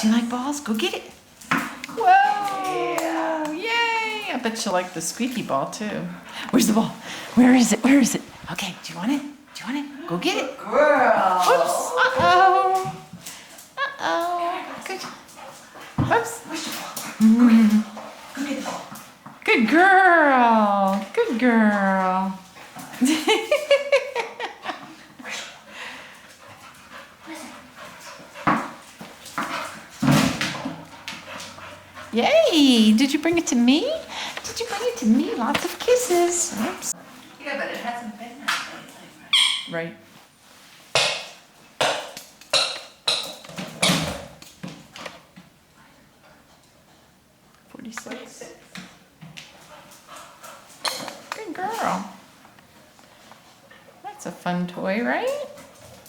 Do you like balls? Go get it. Whoa! Yeah. Yay! I bet you'll like the squeaky ball too. Where's the ball? Where is it? Where is it? Okay, do you want it? Do you want it? Go get it. Girl. Oops. Uh-oh. Uh-oh. Good. Whoops. Go get the ball. Good girl. Good girl. Yay! Did you bring it to me? Did you bring it to me? Lots of kisses. Oops. Yeah, but it hasn't been that lately. Right. $46. Good girl. That's a fun toy, right?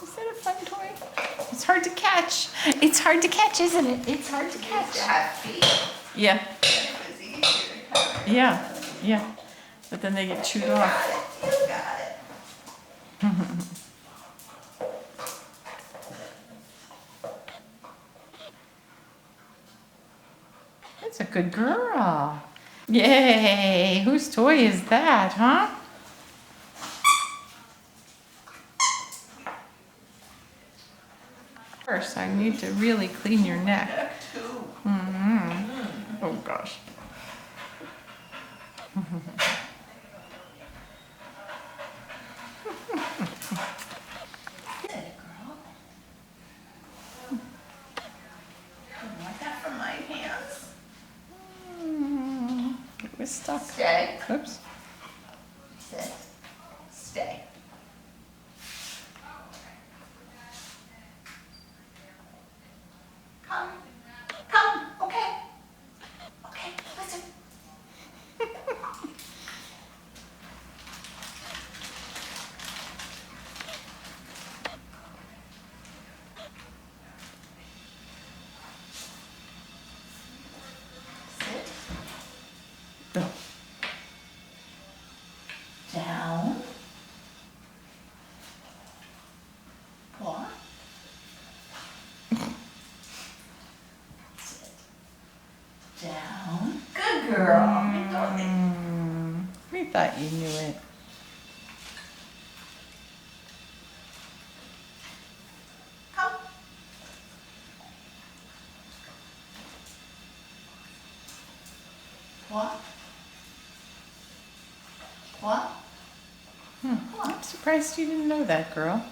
Is that a fun toy? It's hard to catch. It's hard to catch, isn't it? It's hard to To catch. have feet. Yeah. It was easier to cover. Yeah. Yeah. But then they get chewed off. Got it. You got it. That's a good girl. Yay! Whose toy is that, huh? First, I need to really clean your neck. Neck too. Oh gosh. Get it, girl. You want that from my hands? It was stuck. Stay. Oops. Sit. Stay. Come. Come. Okay. Okay. Listen. Sit. No. Down. Paw. Sit. Down. Good girl. Good darling. We thought you knew it. Come. Paw. Paw. I'm surprised you didn't know that, girl.